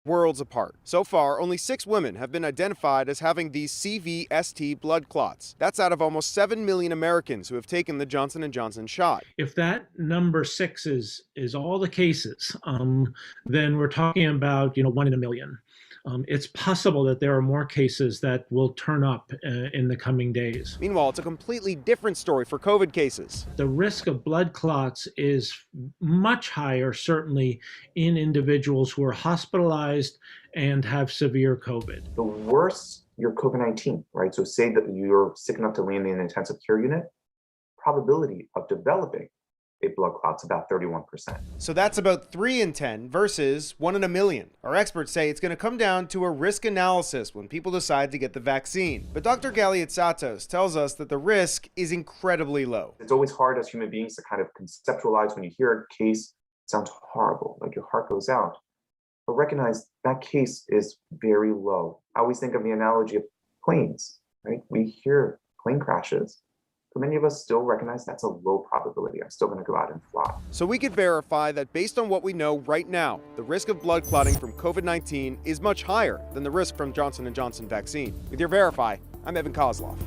worlds apart. So far, only 6 women have been identified as having these CVST blood clots. That's out of almost 7 million Americans who have taken the Johnson & Johnson shot. If that number 6 is all the cases, then we're talking about 1 in a million. It's possible that there are more cases that will turn up in the coming days. Meanwhile, it's a completely different story for COVID cases. The risk of blood clots is much higher, certainly in individuals who are hospitalized and have severe COVID. The worse your COVID-19, right? So say that you're sick enough to land in an intensive care unit, probability of developing a blood clot's about 31%. So that's about 3 in 10 versus 1 in a million. Our experts say it's going to come down to a risk analysis when people decide to get the vaccine. But Dr. Galiatsatos tells us that the risk is incredibly low. It's always hard as human beings to kind of conceptualize when you hear a case, it sounds horrible, like your heart goes out. But recognize that case is very low. I always think of the analogy of planes, right? We hear plane crashes. For many of us still recognize that's a low probability. I'm still going to go out and fly. So we could verify that based on what we know right now, the risk of blood clotting from COVID-19 is much higher than the risk from Johnson & Johnson vaccine. With your Verify, I'm Evan Kozloff.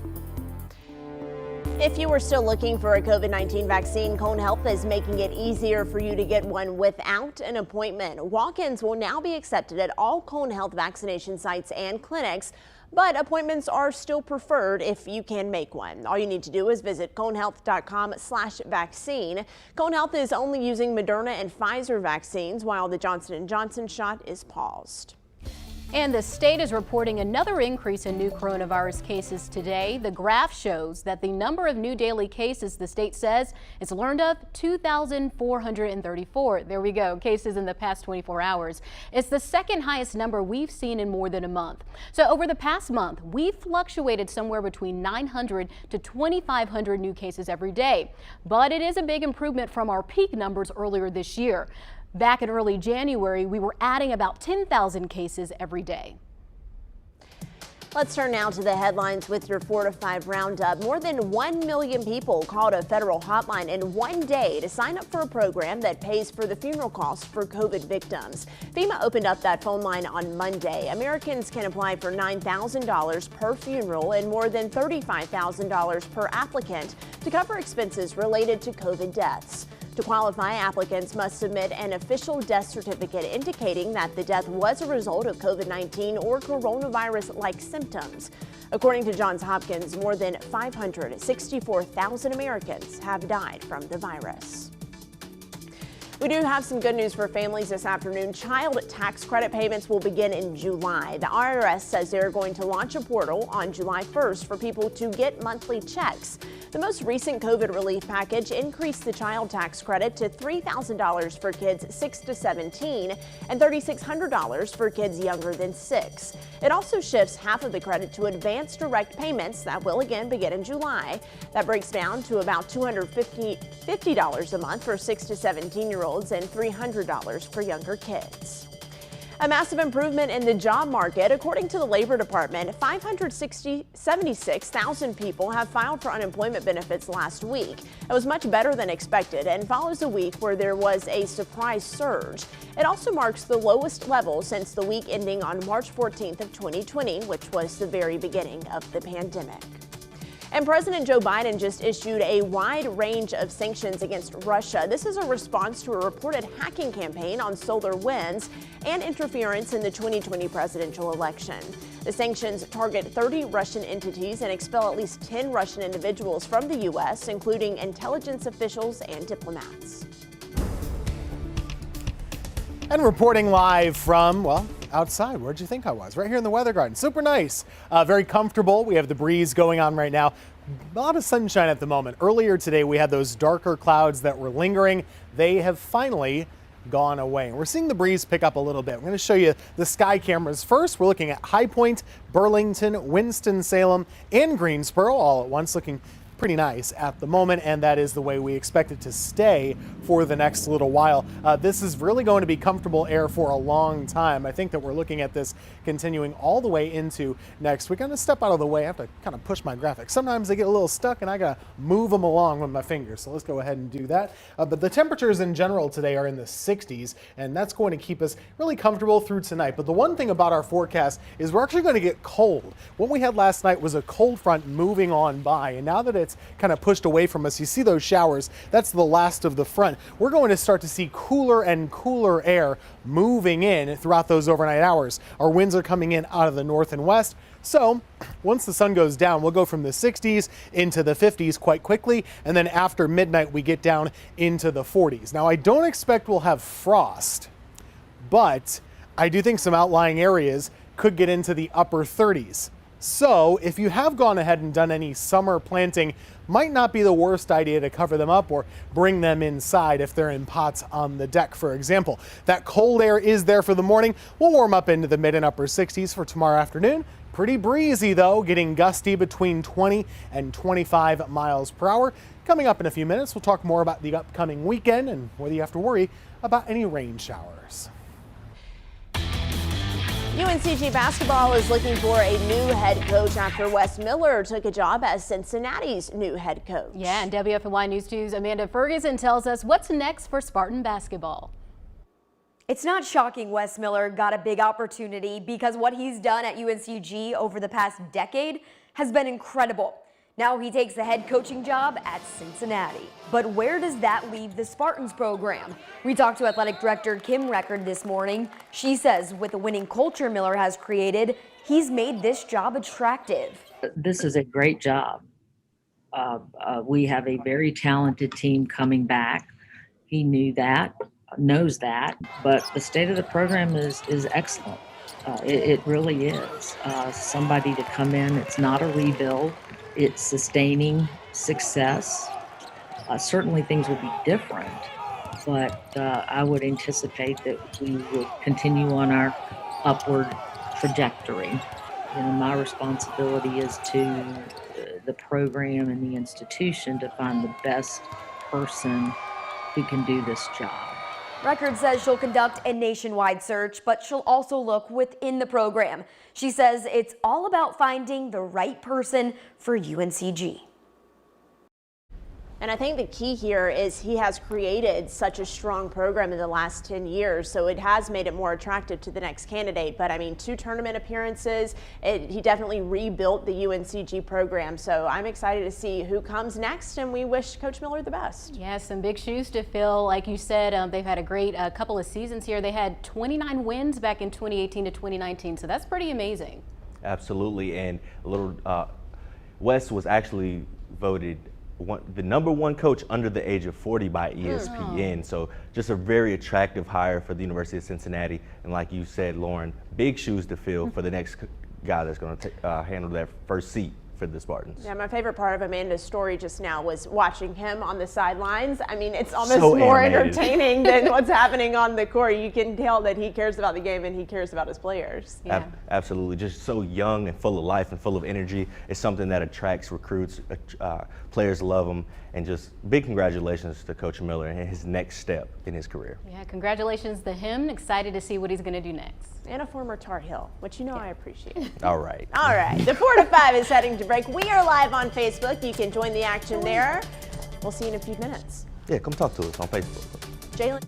If you are still looking for a COVID-19 vaccine, Cone Health is making it easier for you to get one without an appointment. Walk-ins will now be accepted at all Cone Health vaccination sites and clinics, but appointments are still preferred if you can make one. All you need to do is visit conehealth.com/vaccine. Cone Health is only using Moderna and Pfizer vaccines, while the Johnson & Johnson shot is paused. And the state is reporting another increase in new coronavirus cases today. The graph shows that the number of new daily cases the state says it's learned of 2,434. There we go, cases in the past 24 hours. It's the second highest number we've seen in more than a month. So over the past month, we've fluctuated somewhere between 900 to 2,500 new cases every day. But it is a big improvement from our peak numbers earlier this year. Back in early January, we were adding about 10,000 cases every day. Let's turn now to the headlines with your 4 to 5 roundup. More than 1 million people called a federal hotline in one day to sign up for a program that pays for the funeral costs for COVID victims. FEMA opened up that phone line on Monday. Americans can apply for $9,000 per funeral and more than $35,000 per applicant to cover expenses related to COVID deaths. To qualify, applicants must submit an official death certificate indicating that the death was a result of COVID-19 or coronavirus-like symptoms. According to Johns Hopkins, more than 564,000 Americans have died from the virus. We do have some good news for families this afternoon. Child tax credit payments will begin in July. The IRS says they're going to launch a portal on July 1st for people to get monthly checks. The most recent COVID relief package increased the child tax credit to $3,000 for kids 6 to 17 and $3,600 for kids younger than 6. It also shifts half of the credit to advance direct payments that will again begin in July. That breaks down to about $250 a month for 6 to 17-year-olds and $300 for younger kids. A massive improvement in the job market. According to the Labor Department, 576,000 people have filed for unemployment benefits last week. It was much better than expected and follows a week where there was a surprise surge. It also marks the lowest level since the week ending on March 14th of 2020, which was the very beginning of the pandemic. And President Joe Biden just issued a wide range of sanctions against Russia. This is a response to a reported hacking campaign on SolarWinds and interference in the 2020 presidential election. The sanctions target 30 Russian entities and expel at least 10 Russian individuals from the U.S., including intelligence officials and diplomats. And reporting live from, well, outside. Where'd you think I was? Right here in the Weather Garden. Super nice. Very comfortable. We have the breeze going on right now. A lot of sunshine at the moment. Earlier today, we had those darker clouds that were lingering. They have finally gone away. We're seeing the breeze pick up a little bit. We're going to show you the sky cameras first. We're looking at High Point, Burlington, Winston-Salem, and Greensboro all at once, looking pretty nice at the moment, and that is the way we expect it to stay for the next little while. This is really going to be comfortable air for a long time. I think that we're looking at this continuing all the way into next week. I'm going to step out of the way. I have to kind of push my graphics. Sometimes they get a little stuck and I got to move them along with my fingers. So let's go ahead and do that. But the temperatures in general today are in the 60s, and that's going to keep us really comfortable through tonight. But the one thing about our forecast is we're actually going to get cold. What we had last night was a cold front moving on by, and now that it's kind of pushed away from us, you see those showers, that's the last of the front. We're going to start to see cooler and cooler air moving in throughout those overnight hours. Our winds are coming in out of the north and west. So once the sun goes down, we'll go from the 60s into the 50s quite quickly. And then after midnight, we get down into the 40s. Now, I don't expect we'll have frost, but I do think some outlying areas could get into the upper 30s. So if you have gone ahead and done any summer planting, might not be the worst idea to cover them up or bring them inside if they're in pots on the deck, for example. That cold air is there for the morning. We'll warm up into the mid and upper 60s for tomorrow afternoon. Pretty breezy though, getting gusty between 20 and 25 miles per hour. Coming up in a few minutes, we'll talk more about the upcoming weekend and whether you have to worry about any rain showers. UNCG basketball is looking for a new head coach after Wes Miller took a job as Cincinnati's new head coach. Yeah, and WFNY News 2's Amanda Ferguson tells us what's next for Spartan basketball. It's not shocking Wes Miller got a big opportunity because what he's done at UNCG over the past decade has been incredible. Now he takes the head coaching job at Cincinnati. But where does that leave the Spartans program? We talked to athletic director Kim Record this morning. She says with the winning culture Miller has created, he's made this job attractive. This is a great job. We have a very talented team coming back. He knew that, knows that, but the state of the program is excellent. It really is. Somebody to come in, it's not a rebuild. It's sustaining success. Certainly things will be different, but I would anticipate that we would continue on our upward trajectory. My responsibility is to the program and the institution to find the best person who can do this job. Record says she'll conduct a nationwide search, but she'll also look within the program. She says it's all about finding the right person for UNCG. And I think the key here is he has created such a strong program in the last 10 years, so it has made it more attractive to the next candidate. But I mean, 2 tournament appearances, he definitely rebuilt the UNCG program. So I'm excited to see who comes next, and we wish Coach Miller the best. Yeah, some big shoes to fill. Like you said, they've had a great couple of seasons here. They had 29 wins back in 2018 to 2019, so that's pretty amazing. Absolutely, and Wes was actually voted the #1 coach under the age of 40 by ESPN. So just a very attractive hire for the University of Cincinnati. And like you said, Lauren, big shoes to fill for the next guy that's going to handle that first seat for the Spartans. Yeah, my favorite part of Amanda's story just now was watching him on the sidelines. I mean, it's almost So more animated. entertaining than what's happening on the court. You can tell that he cares about the game and he cares about his players. Yeah. Absolutely, just so young and full of life and full of energy. It's something that attracts recruits. Players love him, and just big congratulations to Coach Miller and his next step in his career. Yeah, congratulations to him. Excited to see what he's going to do next. And a former Tar Heel, which I appreciate. All right. All right, the 4 to 5 is heading to break. We are live on Facebook. You can join the action there. We'll see you in a few minutes. Yeah, come talk to us on Facebook. Jalen.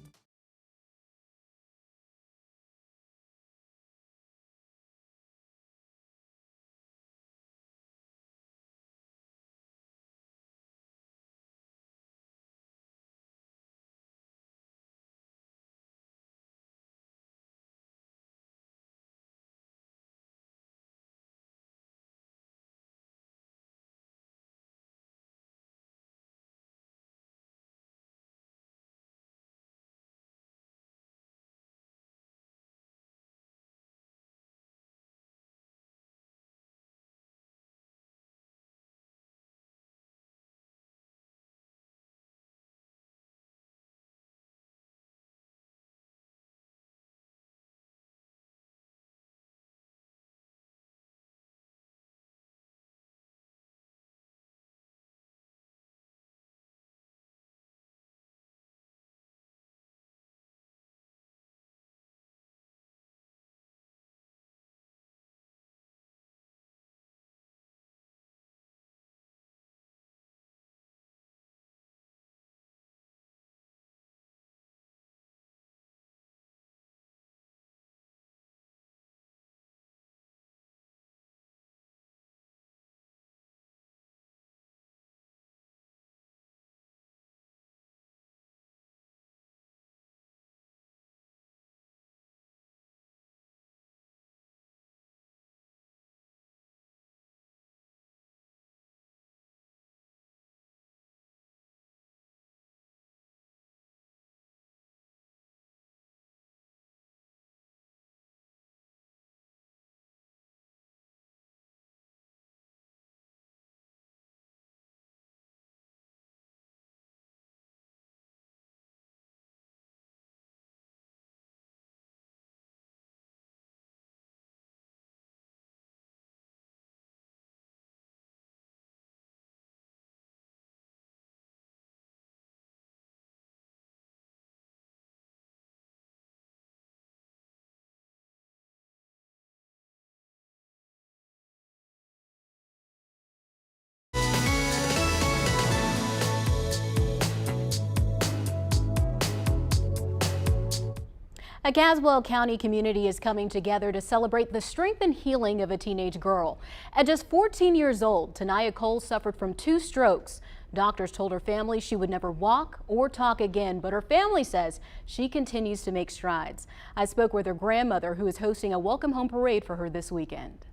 A Caswell County community is coming together to celebrate the strength and healing of a teenage girl. At just 14 years old, Tanaya Cole suffered from 2 strokes. Doctors told her family she would never walk or talk again, but her family says she continues to make strides. I spoke with her grandmother, who is hosting a welcome home parade for her this weekend.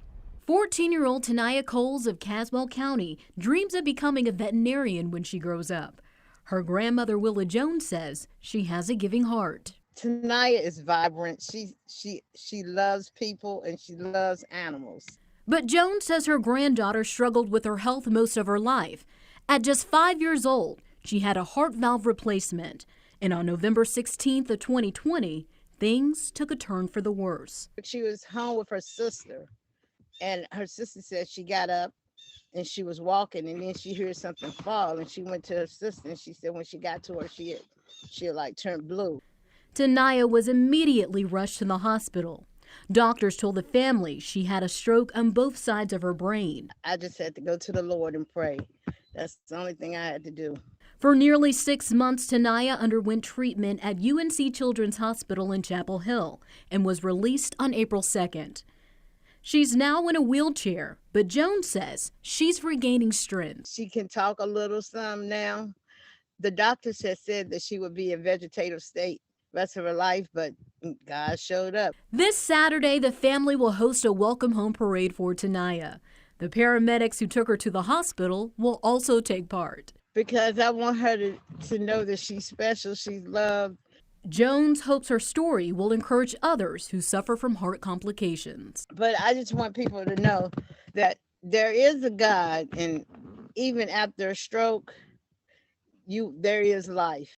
14-year-old Tanaya Coles of Caswell County dreams of becoming a veterinarian when she grows up. Her grandmother, Willa Jones, says she has a giving heart. Tanaya is vibrant. She loves people and she loves animals. But Jones says her granddaughter struggled with her health most of her life. At just 5 years old, she had a heart valve replacement. And on November 16th of 2020, things took a turn for the worse. She was home with her sister, and her sister said she got up and she was walking, and then she heard something fall, and she went to her sister, and she said when she got to her, she like turned blue. Tanaya was immediately rushed to the hospital. Doctors told the family she had a stroke on both sides of her brain. I just had to go to the Lord and pray. That's the only thing I had to do. For nearly 6 months, Tanaya underwent treatment at UNC Children's Hospital in Chapel Hill and was released on April 2nd. She's now in a wheelchair, but Jones says she's regaining strength. She can talk a little some now. The doctors had said that she would be in vegetative state rest of her life, but God showed up. This Saturday, the family will host a welcome home parade for Tanaya. The paramedics who took her to the hospital will also take part. Because I want her to know that she's special, she's loved. Jones hopes her story will encourage others who suffer from heart complications. But I just want people to know that there is a God, and even after a stroke, there is life.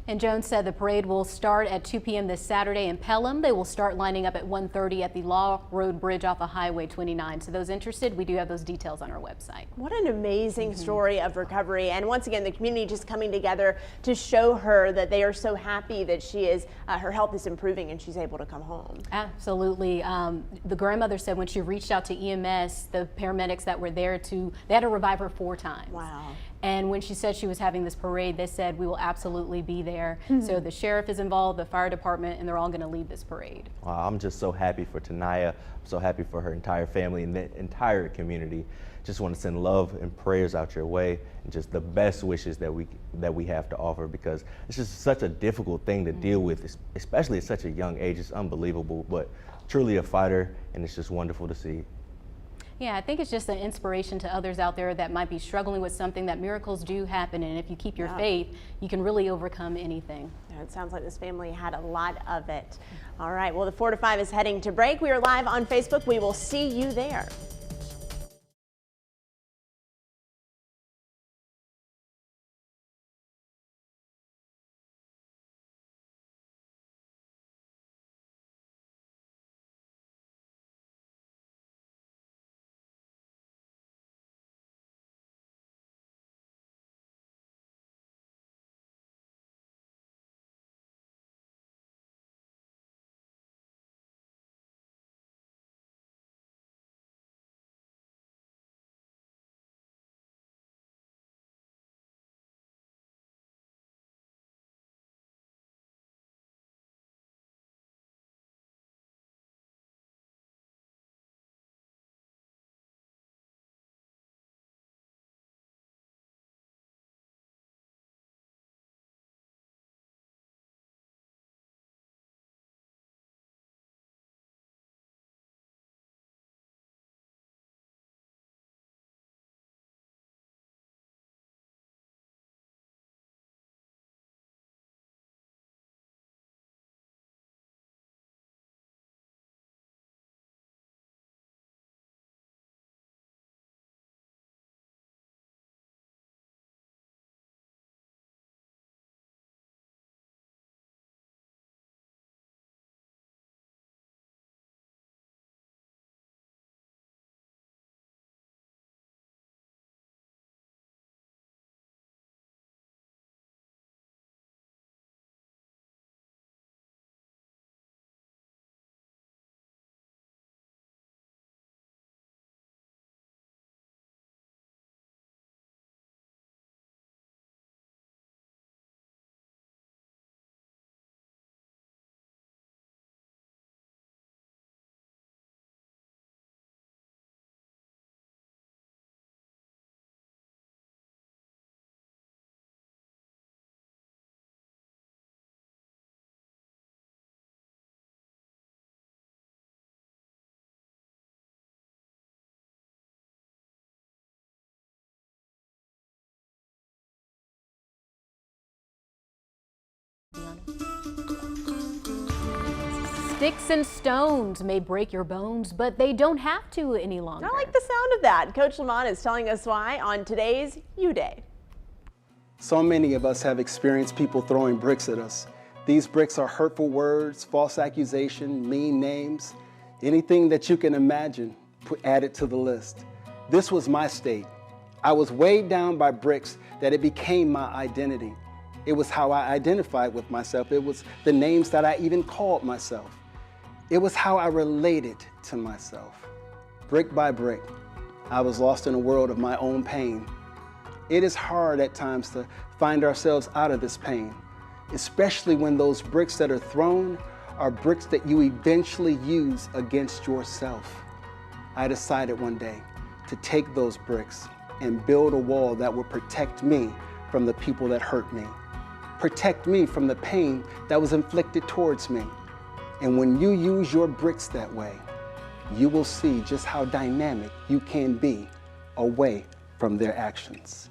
And Jones said the parade will start at 2 p.m. this Saturday in Pelham. They will start lining up at 1:30 at the Law Road Bridge off of Highway 29. So those interested, we do have those details on our website. What an amazing story of recovery. And once again, the community just coming together to show her that they are so happy that she is, her health is improving and she's able to come home. Absolutely. The grandmother said when she reached out to EMS, the paramedics that were there they had to revive her 4 times. Wow. And when she said she was having this parade, they said, we will absolutely be there. So the sheriff is involved, the fire department, and they're all going to lead this parade. Wow, I'm just so happy for Tanaya. I'm so happy for her entire family and the entire community. Just want to send love and prayers out your way, and just the best wishes that we have to offer, because it's just such a difficult thing to deal with, especially at such a young age. It's unbelievable, but truly a fighter, and it's just wonderful to see. Yeah, I think it's just an inspiration to others out there that might be struggling with something, that miracles do happen, and if you keep your faith, you can really overcome anything. Yeah, it sounds like this family had a lot of it. All right, well, the 4 to 5 is heading to break. We are live on Facebook. We will see you there. Sticks and stones may break your bones, but they don't have to any longer. I like the sound of that. Coach Lamont is telling us why on today's U Day. So many of us have experienced people throwing bricks at us. These bricks are hurtful words, false accusation, mean names, anything that you can imagine, add it to the list. This was my state. I was weighed down by bricks that it became my identity. It was how I identified with myself. It was the names that I even called myself. It was how I related to myself. Brick by brick, I was lost in a world of my own pain. It is hard at times to find ourselves out of this pain, especially when those bricks that are thrown are bricks that you eventually use against yourself. I decided one day to take those bricks and build a wall that would protect me from the people that hurt me, protect me from the pain that was inflicted towards me. And when you use your bricks that way, you will see just how dynamic you can be away from their actions.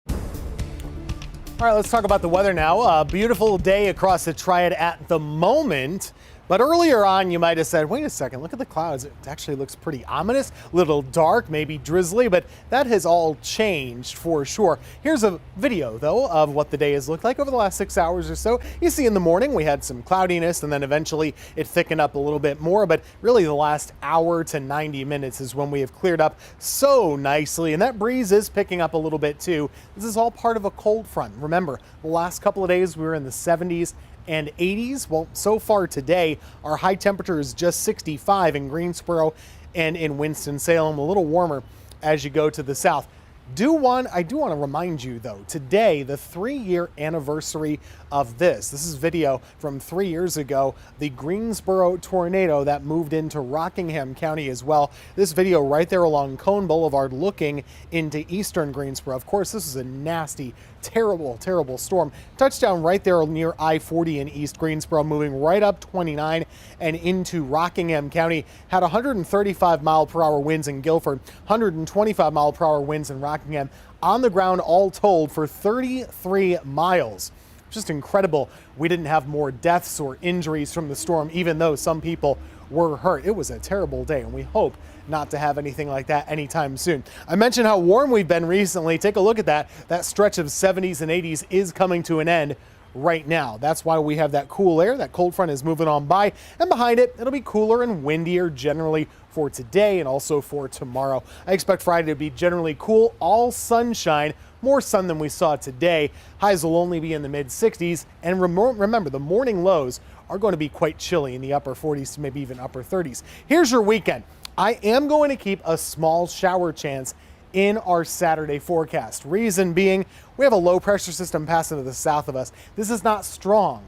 All right, let's talk about the weather now. A beautiful day across the Triad at the moment. But earlier on, you might have said, wait a second, look at the clouds. It actually looks pretty ominous, a little dark, maybe drizzly, but that has all changed for sure. Here's a video, though, of what the day has looked like over the last 6 hours or so. You see in the morning, we had some cloudiness, and then eventually it thickened up a little bit more, but really the last hour to 90 minutes is when we have cleared up so nicely, and that breeze is picking up a little bit too. This is all part of a cold front. Remember, the last couple of days we were in the 70s and 80s. Well, so far today, our high temperature is just 65 in Greensboro and in Winston-Salem, a little warmer as you go to the south. I do want to remind you, though, today, the 3-year anniversary of this. This is video from 3 years ago, the Greensboro Tornado that moved into Rockingham County as well. This video right there along Cone Boulevard looking into eastern Greensboro. Of course, this is a nasty, terrible, terrible storm. Touchdown right there near I-40 in East Greensboro, moving right up 29 and into Rockingham County. Had 135 mile per hour winds in Guilford, 125 mile per hour winds in Rockingham. On the ground all told for 33 miles. Just incredible. We didn't have more deaths or injuries from the storm, even though some people were hurt. It was a terrible day, and we hope not to have anything like that anytime soon. I mentioned how warm we've been recently. Take a look at that. That stretch of 70s and 80s is coming to an end right now. That's why we have that cool air. That cold front is moving on by, and behind it, it'll be cooler and windier generally for today and also for tomorrow. I expect Friday to be generally cool, all sunshine, more sun than we saw today. Highs will only be in the mid 60s, and remember, the morning lows are going to be quite chilly in the upper 40s to maybe even upper 30s. Here's your weekend. I am going to keep a small shower chance in our Saturday forecast. Reason being, we have a low pressure system passing to the south of us. This is not strong,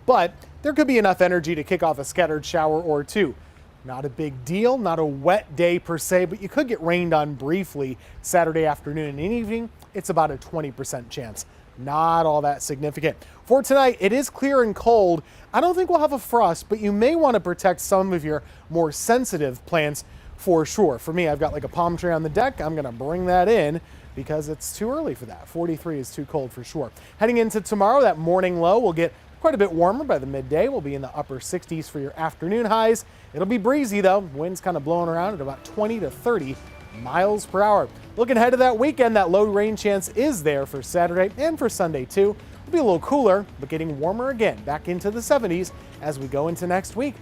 but there could be enough energy to kick off a scattered shower or two. Not a big deal, not a wet day per se, but you could get rained on briefly Saturday afternoon and evening. It's about a 20% chance. Not all that significant. For tonight, it is clear and cold. I don't think we'll have a frost, but you may want to protect some of your more sensitive plants for sure. For me, I've got like a palm tree on the deck. I'm going to bring that in because it's too early for that. 43 is too cold for sure. Heading into tomorrow, that morning low will get quite a bit warmer by the midday. We'll be in the upper 60s for your afternoon highs. It'll be breezy though. Winds kind of blowing around at about 20 to 30 miles per hour. Looking ahead to that weekend, that low rain chance is there for Saturday and for Sunday too. It'll be a little cooler, but getting warmer again, back into the 70s as we go into next week.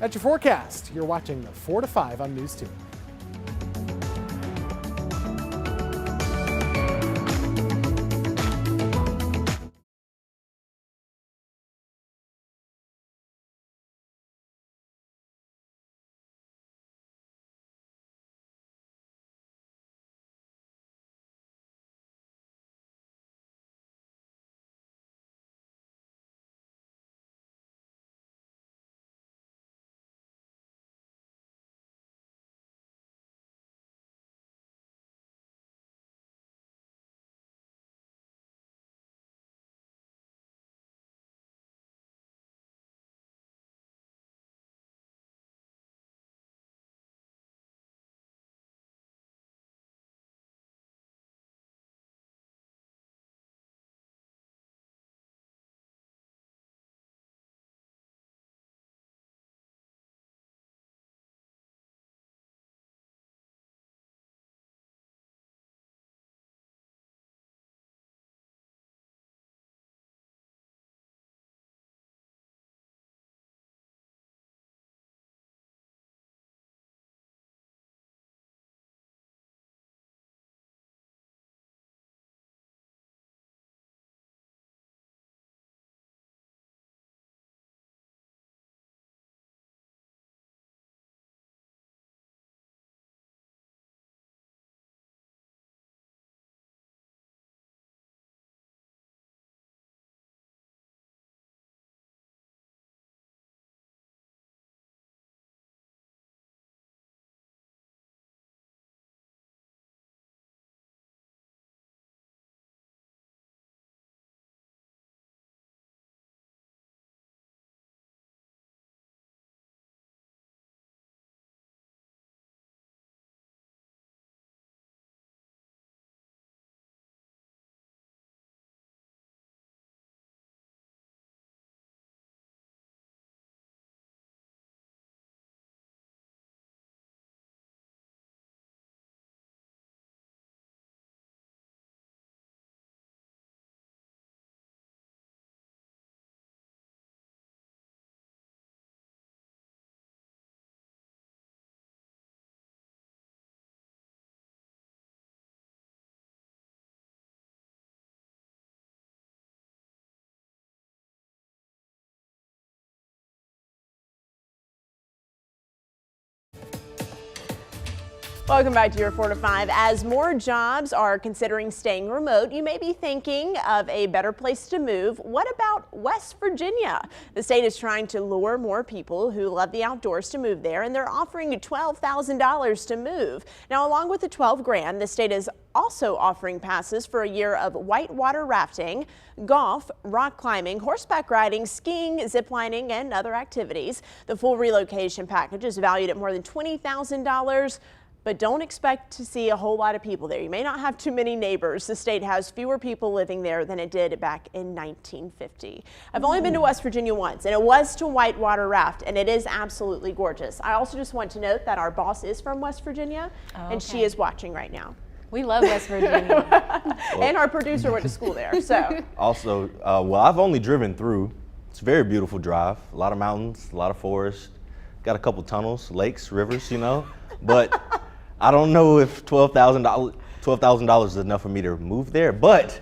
That's your forecast. You're watching the 4 to 5 on News 2. Welcome back to your 4 to 5. As more jobs are considering staying remote, you may be thinking of a better place to move. What about West Virginia? The state is trying to lure more people who love the outdoors to move there, and they're offering $12,000 to move. Now, along with the $12,000, the state is also offering passes for a year of whitewater rafting, golf, rock climbing, horseback riding, skiing, ziplining, and other activities. The full relocation package is valued at more than $20,000. But don't expect to see a whole lot of people there. You may not have too many neighbors. The state has fewer people living there than it did back in 1950. I've only been to West Virginia once, and it was to whitewater raft, and it is absolutely gorgeous. I also just want to note that our boss is from West Virginia, and she is watching right now. We love West Virginia. And our producer went to school there, so. Also, well, I've only driven through. It's a very beautiful drive. A lot of mountains, a lot of forest. Got a couple tunnels, lakes, rivers, you know. But I don't know if $12,000 is enough for me to move there, but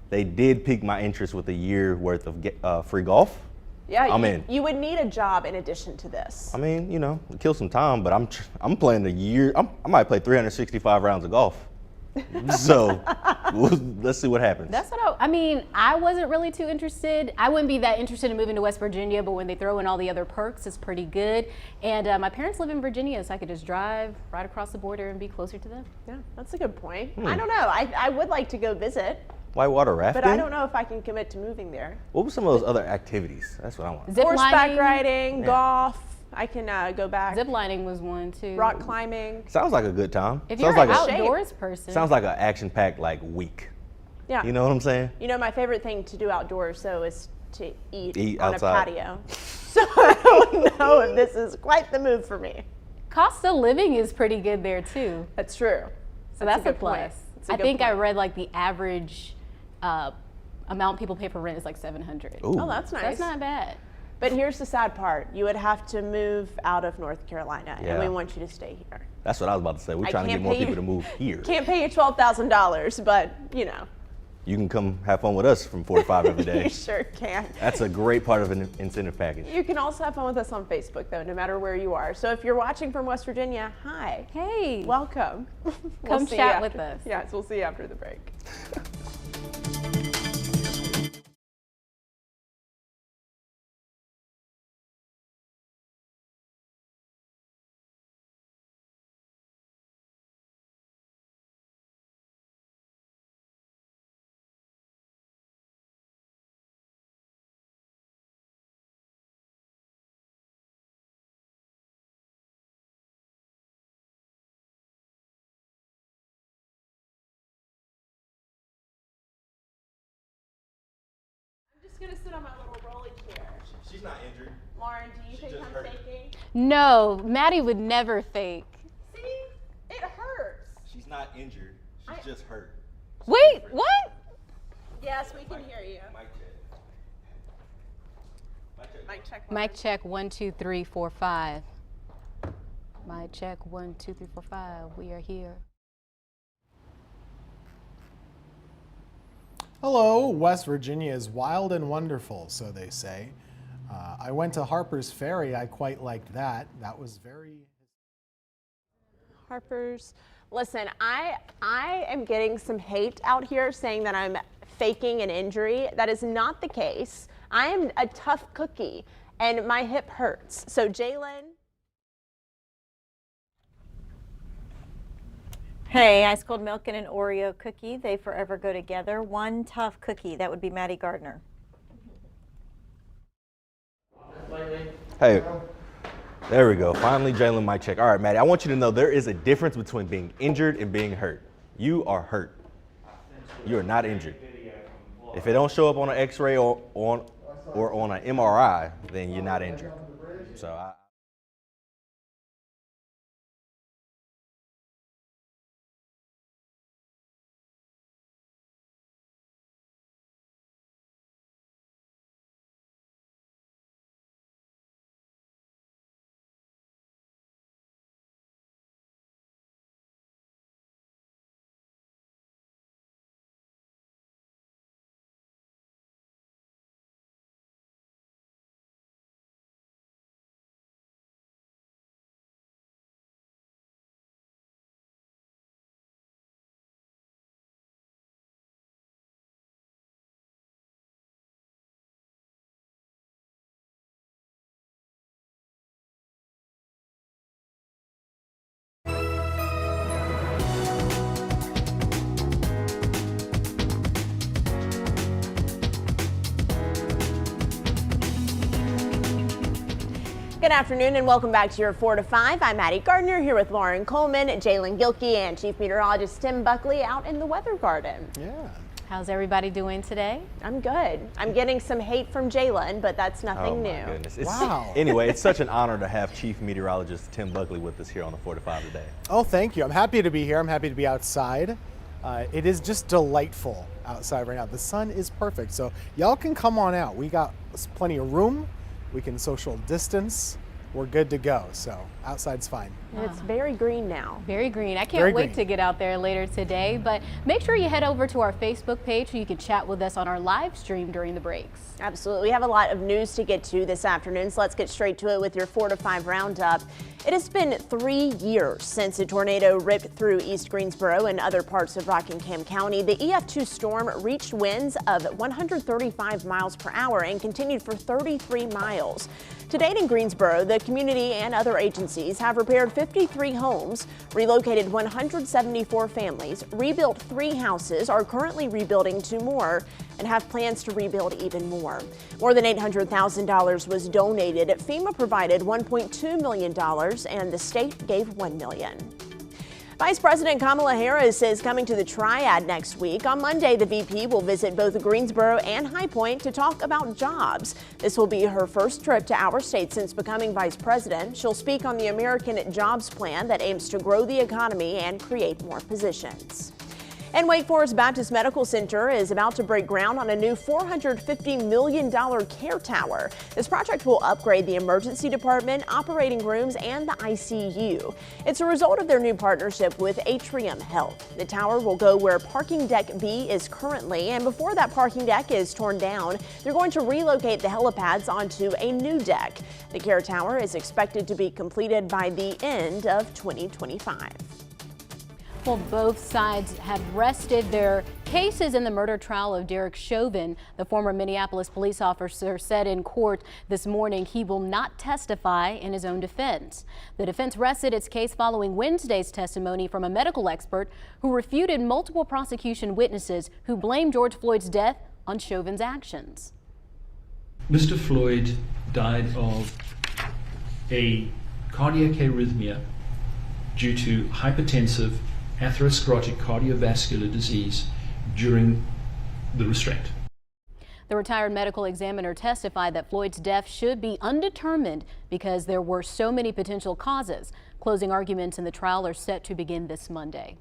they did pique my interest with a year worth of free golf. Yeah, I'm in. You would need a job in addition to this. I mean, you know, kill some time, but I'm playing a year. I might play 365 rounds of golf. So let's see what happens. That's what I mean, I wasn't really too interested. I wouldn't be that interested in moving to West Virginia, but when they throw in all the other perks, it's pretty good. And my parents live in Virginia, so I could just drive right across the border and be closer to them. Yeah, that's a good point. I don't know. I would like to go visit. Whitewater rafting? But I don't know if I can commit to moving there. What were some of those other activities? That's what I want. Horseback riding, golf. I can go back. Zip lining was one too. Rock climbing. Sounds like a good time. If you're like an outdoors person. Sounds like an action-packed week. Yeah. You know what I'm saying? You know, my favorite thing to do outdoors, though, is to eat on outside. a patio. So I don't know if this is quite the move for me. Cost of living is pretty good there too. That's true. So that's a plus. I think I read the average amount people pay for rent is like $700. Ooh. Oh, that's nice. That's not bad. But here's the sad part. You would have to move out of North Carolina, and we want you to stay here. That's what I was about to say. We're trying to get more people to move here. Can't pay you $12,000, but, you know. You can come have fun with us from 4 to 5 every day. You sure can. That's a great part of an incentive package. You can also have fun with us on Facebook, though, no matter where you are. So if you're watching from West Virginia, hi. Hey. Welcome. Come chat with us. Yes, we'll see you after the break. I'm gonna sit on my little rolly chair. She's not injured. Lauren, do you think I'm faking? No, Maddie would never fake. See, it hurts. She's not injured. She's just hurt. Wait, what? Yes, we can hear you. Mic check. Mic check. Mic check 1 2 3 4 5. Mic check 1 2 3 4 5. We are here. Hello, West Virginia is wild and wonderful, so they say. I went to Harper's Ferry. I quite liked that. That was very... Harper's. Listen, I am getting some hate out here saying that I'm faking an injury. That is not the case. I am a tough cookie, and my hip hurts. So, Jalen. Hey, ice cold milk and an Oreo cookie. They forever go together. One tough cookie. That would be Maddie Gardner. Hey, there we go. Finally, Jalen mic check. All right, Maddie, I want you to know there is a difference between being injured and being hurt. You are hurt. You are not injured. If it don't show up on an X-ray or on an MRI, then you're not injured. So Good afternoon and welcome back to your 4 to 5. I'm Maddie Gardner here with Lauren Coleman, Jalen Gilkey, and Chief Meteorologist Tim Buckley out in the weather garden. Yeah. How's everybody doing today? I'm good. I'm getting some hate from Jalen, but that's nothing new. Oh my goodness. Wow. Anyway, it's such an honor to have Chief Meteorologist Tim Buckley with us here on the 4 to 5 today. Oh, thank you. I'm happy to be here. I'm happy to be outside. It is just delightful outside right now. The sun is perfect, so y'all can come on out. We got plenty of room. We can social distance. We're good to go, so outside's fine. And it's very green now. Very green. I can't wait to get out there later today, but make sure you head over to our Facebook page so you can chat with us on our live stream during the breaks. Absolutely. We have a lot of news to get to this afternoon, so let's get straight to it with your 4 to 5 roundup. It has been 3 years since a tornado ripped through East Greensboro and other parts of Rockingham County. The EF2 storm reached winds of 135 miles per hour and continued for 33 miles. To date in Greensboro, the community and other agencies have repaired 53 homes, relocated 174 families, rebuilt 3 houses, are currently rebuilding 2 more, and have plans to rebuild even more. More than $800,000 was donated. FEMA provided $1.2 million, and the state gave $1 million. Vice President Kamala Harris is coming to the Triad next week. On Monday, the VP will visit both Greensboro and High Point to talk about jobs. This will be her first trip to our state since becoming vice president. She'll speak on the American Jobs Plan that aims to grow the economy and create more positions. And Wake Forest Baptist Medical Center is about to break ground on a new $450 million care tower. This project will upgrade the emergency department, operating rooms, and the ICU. It's a result of their new partnership with Atrium Health. The tower will go where parking deck B is currently, and before that parking deck is torn down, they're going to relocate the helipads onto a new deck. The care tower is expected to be completed by the end of 2025. Well, both sides have rested their cases in the murder trial of Derek Chauvin. The former Minneapolis police officer said in court this morning he will not testify in his own defense. The defense rested its case following Wednesday's testimony from a medical expert who refuted multiple prosecution witnesses who blamed George Floyd's death on Chauvin's actions. Mr. Floyd died of a cardiac arrhythmia due to hypertensive atherosclerotic cardiovascular disease during the restraint. The retired medical examiner testified that Floyd's death should be undetermined because there were so many potential causes. Closing arguments in the trial are set to begin this Monday.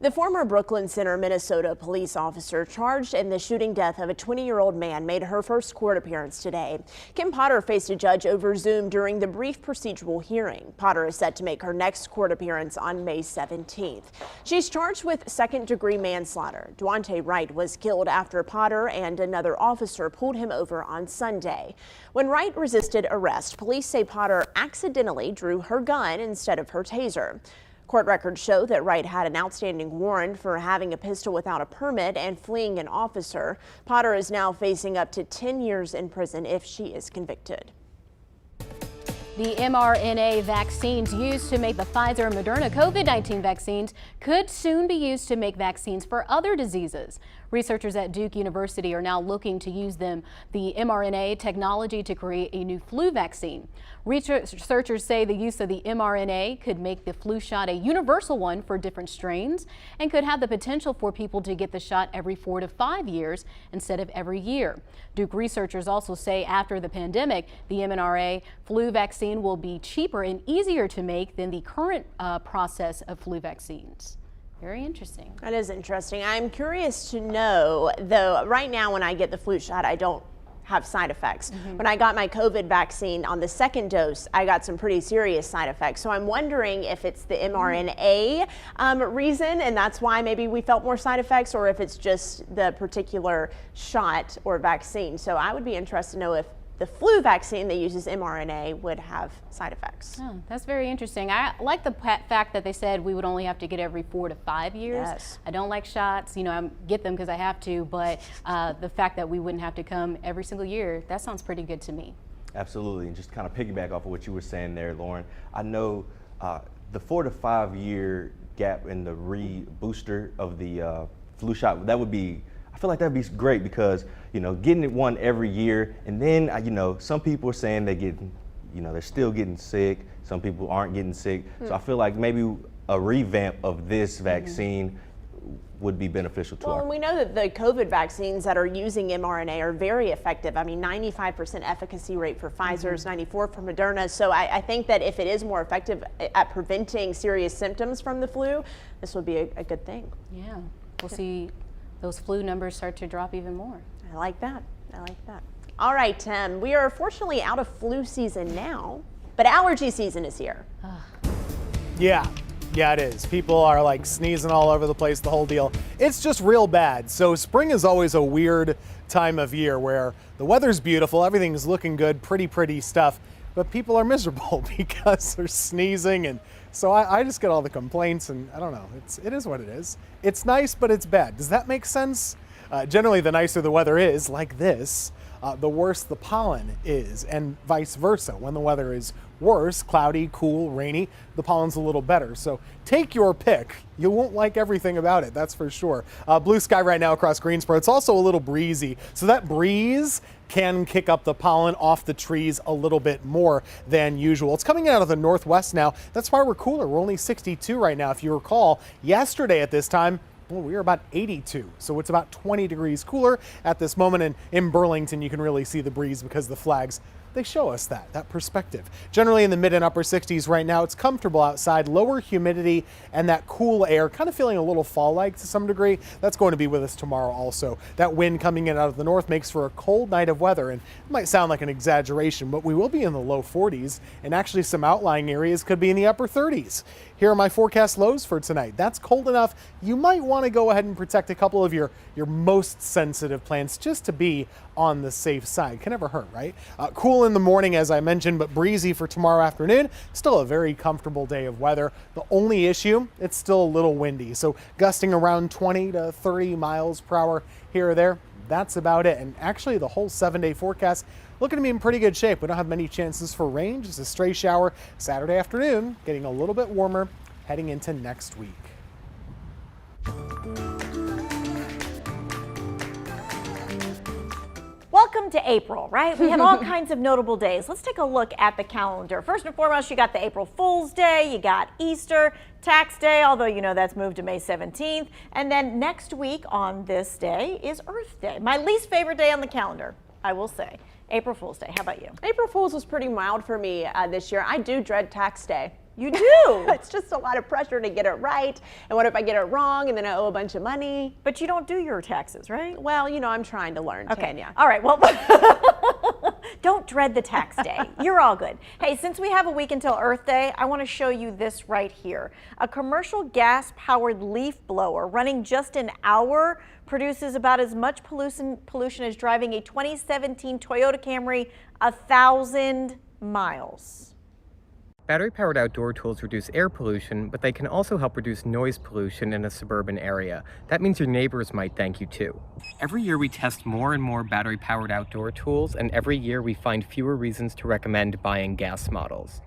The former Brooklyn Center, Minnesota police officer charged in the shooting death of a 20-year-old man made her first court appearance today. Kim Potter faced a judge over Zoom during the brief procedural hearing. Potter is set to make her next court appearance on May 17th. She's charged with second-degree manslaughter. Duante Wright was killed after Potter and another officer pulled him over on Sunday. When Wright resisted arrest, police say Potter accidentally drew her gun instead of her taser. Court records show that Wright had an outstanding warrant for having a pistol without a permit and fleeing an officer. Potter is now facing up to 10 years in prison if she is convicted. The mRNA vaccines used to make the Pfizer and Moderna COVID-19 vaccines could soon be used to make vaccines for other diseases. Researchers at Duke University are now looking to use the mRNA technology to create a new flu vaccine. Researchers say the use of the mRNA could make the flu shot a universal one for different strains and could have the potential for people to get the shot every 4 to 5 years instead of every year. Duke researchers also say after the pandemic, the mRNA flu vaccine will be cheaper and easier to make than the current process of flu vaccines. Very interesting. That is interesting. I'm curious to know, though, right now when I get the flu shot, I don't have side effects. When I got my COVID vaccine on the second dose, I got some pretty serious side effects. So I'm wondering if it's the mRNA reason, and that's why maybe we felt more side effects, or if it's just the particular shot or vaccine. So I would be interested to know if the flu vaccine that uses mRNA would have side effects. Oh, that's very interesting. I like the fact that they said we would only have to get every 4 to 5 years. Yes. I don't like shots, you know, I get them because I have to, but the fact that we wouldn't have to come every single year, that sounds pretty good to me. Absolutely, and just kind of piggyback off of what you were saying there, Lauren, I know the 4 to 5 year gap in the booster of the flu shot, that would be I feel like that'd be great because, you know, getting it one every year, and then, you know, some people are saying they're still getting sick. Some people aren't getting sick. So I feel like maybe a revamp of this vaccine would be beneficial to Well, and we know that the COVID vaccines that are using mRNA are very effective. I mean, 95% efficacy rate for Pfizer's, 94 for Moderna. So I think that if it is more effective at preventing serious symptoms from the flu, this would be a good thing. Yeah, we'll see those flu numbers start to drop even more. I like that. I like that. All right, Tim, we are fortunately out of flu season now, but allergy season is here. Yeah, it is. People are like sneezing all over the place, the whole deal. It's just real bad. So spring is always a weird time of year where the weather's beautiful, everything's looking good, pretty stuff, but people are miserable because they're sneezing. And so I just get all the complaints, and I don't know, it is what it is. It's nice, but it's bad. Does that make sense? Generally, the nicer the weather is, like this, the worse the pollen is, and vice versa. When the weather is worse, cloudy, cool, rainy, the pollen's a little better. So take your pick. You won't like everything about it, that's for sure. Blue sky right now across Greensboro. It's also a little breezy. So that breeze can kick up the pollen off the trees a little bit more than usual. It's coming out of the northwest now. That's why we're cooler. We're only 62 right now. If you recall, yesterday at this time, well, we were about 82, so it's about 20 degrees cooler at this moment. And in Burlington, you can really see the breeze because the flags, they show us that perspective. Generally in the mid and upper 60s right now. It's comfortable outside, lower humidity, and that cool air, kind of feeling a little fall-like to some degree. That's going to be with us tomorrow also. That wind coming in out of the north makes for a cold night of weather, and it might sound like an exaggeration, but we will be in the low 40s, and actually some outlying areas could be in the upper 30s. Here are my forecast lows for tonight. That's cold enough. You might want to go ahead and protect a couple of your most sensitive plants just to be on the safe side. Can never hurt, right? Cool in the morning, as I mentioned, but breezy for tomorrow afternoon. Still a very comfortable day of weather. The only issue, it's still a little windy. So gusting around 20 to 30 miles per hour here or there. That's about it. And actually the whole 7-day forecast looking to be in pretty good shape. We don't have many chances for rain, just a stray shower Saturday afternoon, getting a little bit warmer heading into next week. Welcome to April, right? We have all kinds of notable days. Let's take a look at the calendar. First and foremost, you got the April Fool's Day, you got Easter, Tax Day, although you know that's moved to May 17th. And then next week on this day is Earth Day, my least favorite day on the calendar, I will say. April Fool's Day. How about you? April Fool's was pretty mild for me this year. I do dread tax day. You do? It's just a lot of pressure to get it right. And what if I get it wrong and then I owe a bunch of money? But you don't do your taxes, right? Well, you know, I'm trying to learn, okay. Tanya. All right, well, don't dread the tax day. You're all good. Hey, since we have a week until Earth Day, I want to show you this right here. A commercial gas-powered leaf blower running just an hour produces about as much pollution as driving a 2017 Toyota Camry 1,000 miles. Battery-powered outdoor tools reduce air pollution, but they can also help reduce noise pollution in a suburban area. That means your neighbors might thank you too. Every year we test more and more battery-powered outdoor tools, and every year we find fewer reasons to recommend buying gas models.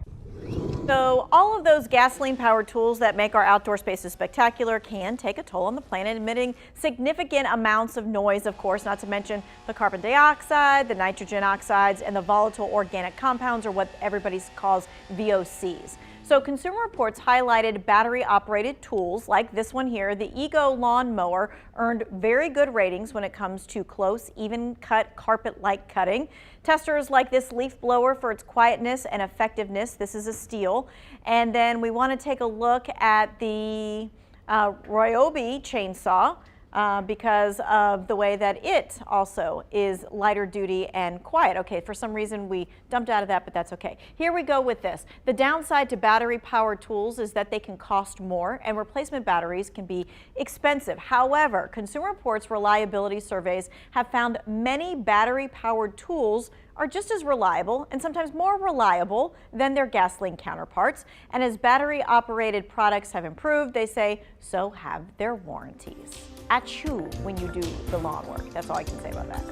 So all of those gasoline-powered tools that make our outdoor spaces spectacular can take a toll on the planet, emitting significant amounts of noise, of course, not to mention the carbon dioxide, the nitrogen oxides, and the volatile organic compounds, or what everybody calls VOCs. So Consumer Reports highlighted battery-operated tools like this one here. The Ego lawn mower earned very good ratings when it comes to close, even-cut, carpet-like cutting. Testers like this leaf blower for its quietness and effectiveness. This is a steal. And then we want to take a look at the Ryobi chainsaw. Because of the way that it also is lighter duty and quiet. Okay, for some reason we dumped out of that, but that's okay. Here we go with this. The downside to battery-powered tools is that they can cost more and replacement batteries can be expensive. However, Consumer Reports reliability surveys have found many battery-powered tools are just as reliable and sometimes more reliable than their gasoline counterparts. And as battery-operated products have improved, they say, so have their warranties. At you when you do the lawn work. That's all I can say about that.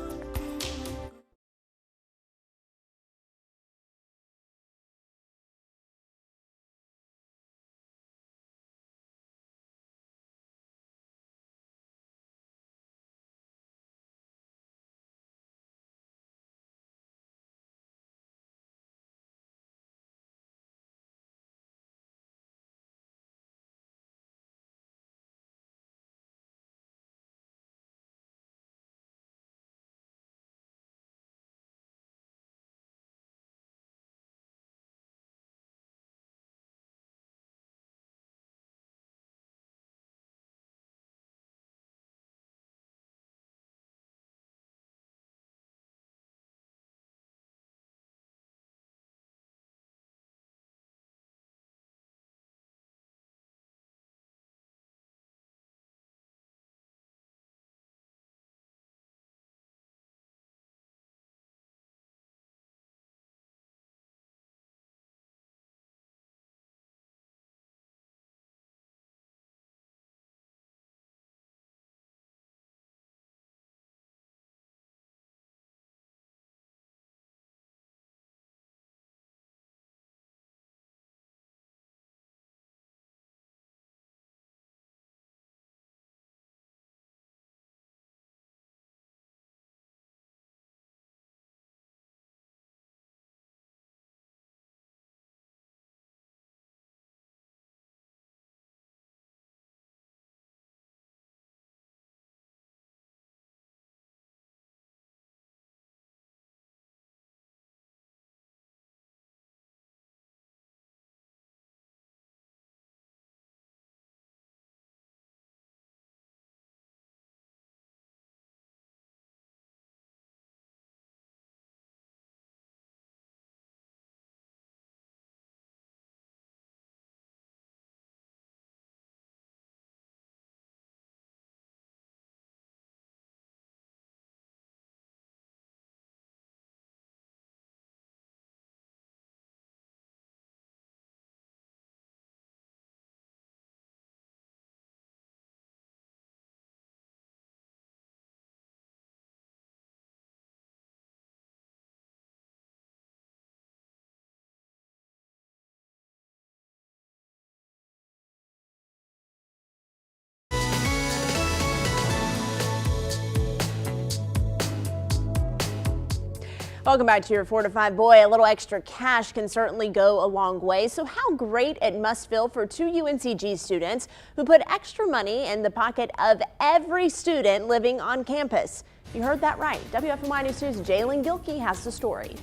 Welcome back to your 4 to 5. Boy, a little extra cash can certainly go a long way. So how great it must feel for two UNCG students who put extra money in the pocket of every student living on campus. You heard that right. WFMY News 2's Jalen Gilkey has the story.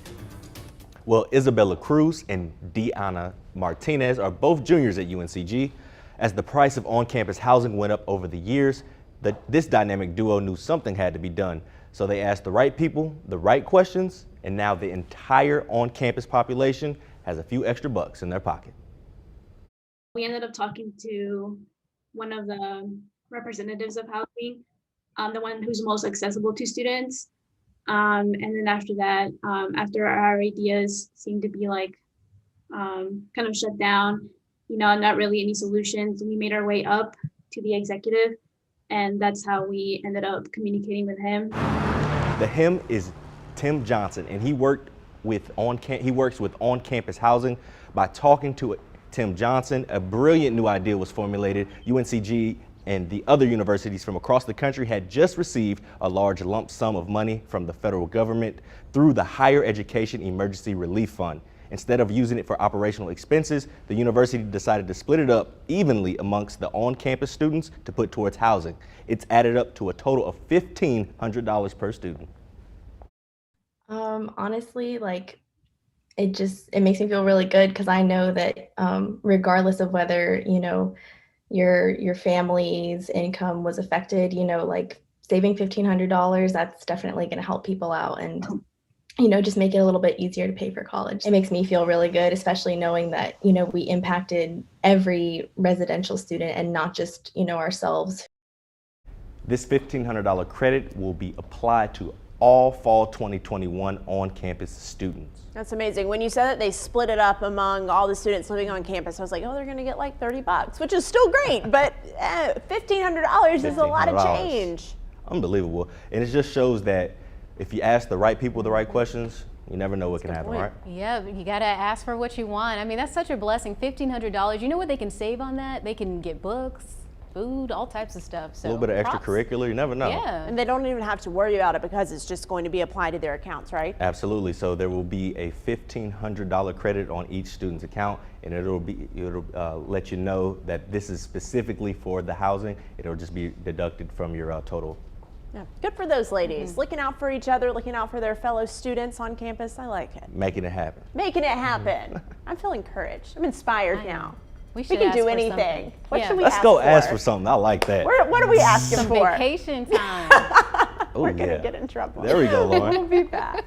Well, Isabella Cruz and Deanna Martinez are both juniors at UNCG. As the price of on-campus housing went up over the years, this dynamic duo knew something had to be done. So they asked the right people, the right questions, and now the entire on-campus population has a few extra bucks in their pocket. We ended up talking to one of the representatives of housing, the one who's most accessible to students. And then after that, after our ideas seemed to be like kind of shut down, not really any solutions, we made our way up to the executive, and that's how we ended up communicating with him. The him is Tim Johnson, and he works with on-campus housing. By talking to Tim Johnson, a brilliant new idea was formulated. UNCG and the other universities from across the country had just received a large lump sum of money from the federal government through the Higher Education Emergency Relief Fund. Instead of using it for operational expenses, the university decided to split it up evenly amongst the on-campus students to put towards housing. It's added up to a total of $1,500 per student. Honestly, it makes me feel really good because I know that regardless of whether, your family's income was affected, saving $1,500, that's definitely going to help people out and just make it a little bit easier to pay for college. It makes me feel really good, especially knowing that, we impacted every residential student and not just, ourselves. This $1,500 credit will be applied to all fall 2021 on-campus students. That's amazing. When you said that they split it up among all the students living on campus, I was like, oh, they're going to get like $30, which is still great, but $1,500 is a lot of change. Unbelievable. And it just shows that if you ask the right people the right questions, you never know what can happen, right? Yeah, you got to ask for what you want. I mean, that's such a blessing. $1,500. You know what they can save on that? They can get books, food, all types of stuff. So a little bit of extracurricular, you never know. Yeah, and they don't even have to worry about it because it's just going to be applied to their accounts, right? Absolutely. So there will be a $1,500 credit on each student's account, and it'll let you know that this is specifically for the housing. It'll just be deducted from your total. Yeah, good for those ladies. Looking out for each other, looking out for their fellow students on campus. I like it. Making it happen. Making it happen. I feel encouraged. I'm inspired now. We should can ask do for anything. something. What should we Let's ask go for? ask for something. I like that. What are we asking Some for? Vacation time. We're going to get in trouble. There we go, Lauren. We'll be back.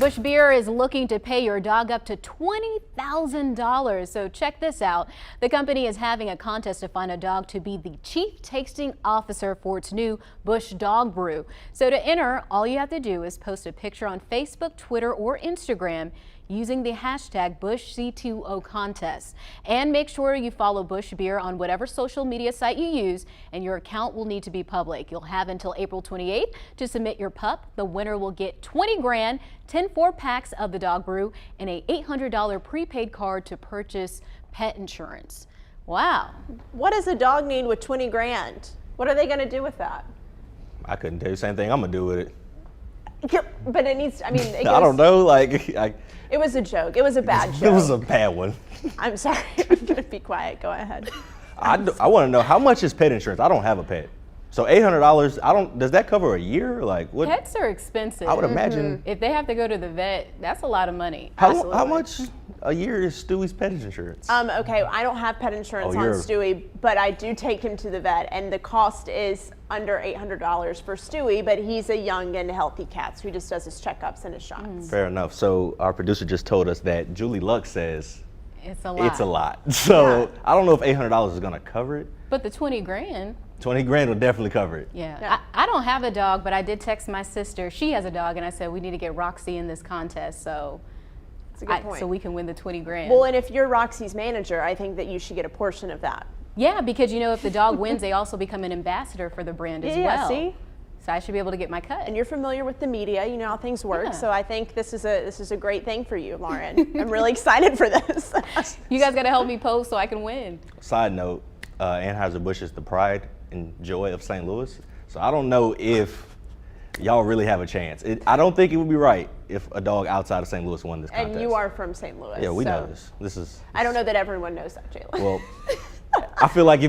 Busch Beer is looking to pay your dog up to $20,000. So check this out. The company is having a contest to find a dog to be the chief tasting officer for its new Busch Dog Brew. So to enter, all you have to do is post a picture on Facebook, Twitter, or Instagram using the hashtag BuschC2O contest. And make sure you follow Busch Beer on whatever social media site you use, and your account will need to be public. You'll have until April 28th to submit your pup. The winner will get 20 grand, 10 4-packs of the dog brew, and a $800 prepaid card to purchase pet insurance. Wow. What does a dog need with 20 grand? What are they going to do with that? I couldn't tell you the same thing I'm gonna do with it. But it needs, I mean, it I don't know, like. It was a joke. It was a bad joke. It was a bad one. I'm sorry. I'm going to be quiet. Go ahead. I want to know, how much is pet insurance? I don't have a pet. So $800, does that cover a year? Like what? Pets are expensive. I would imagine. If they have to go to the vet, that's a lot of money. How much a year is Stewie's pet insurance? Okay, I don't have pet insurance on Stewie, but I do take him to the vet, and the cost is under $800 for Stewie, but he's a young and healthy cat who just does his checkups and his shots. Fair enough. So our producer just told us that Julie Luck says it's a lot. It's a lot. So I don't know if $800 is going to cover it. But the 20 grand. 20 grand will definitely cover it. Yeah. I don't have a dog, but I did text my sister. She has a dog, and I said we need to get Roxy in this contest. So that's a good point. So we can win the 20 grand. Well, and if you're Roxy's manager, I think that you should get a portion of that. Yeah, because if the dog wins, they also become an ambassador for the brand as well. See? So I should be able to get my cut. And you're familiar with the media, you know how things work. So I think this is a great thing for you, Lauren. I'm really excited for this. You guys got to help me post so I can win. Side note, Anheuser-Busch is the pride and joy of St. Louis. So I don't know if y'all really have a chance. I don't think it would be right if a dog outside of St. Louis won this contest. And you are from St. Louis. Yeah, we know this. This is. I don't know that everyone knows that, Jalen. Well, I feel like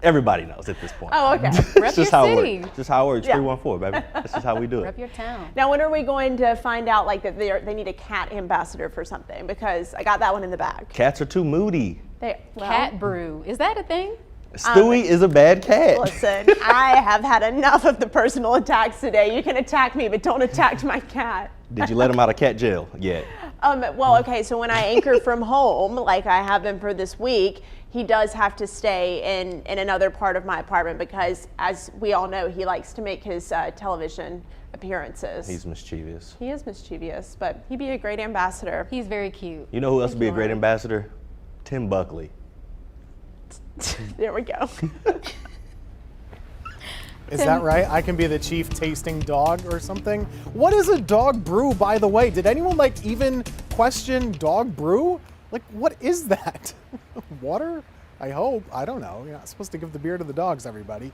everybody knows at this point. Oh, okay. Rep your city. Just how it works. 314, baby. That's just how we do it. Rep your town. Now, when are we going to find out that they need a cat ambassador for something? Because I got that one in the bag. Cats are too moody. Cat brew. Is that a thing? Stewie is a bad cat. Listen, I have had enough of the personal attacks today. You can attack me, but don't attack my cat. Did you let him out of cat jail yet? Well, okay, so when I anchor from home, like I have been for this week, he does have to stay in another part of my apartment because, as we all know, he likes to make his television appearances. He's mischievous. He is mischievous, but he'd be a great ambassador. He's very cute. You know who else would be a great ambassador? Tim Buckley. There we go. Is that right? I can be the chief tasting dog or something? What is a dog brew, by the way? Did anyone even question dog brew? What is that? Water? I hope. I don't know. You're not supposed to give the beer to the dogs, everybody.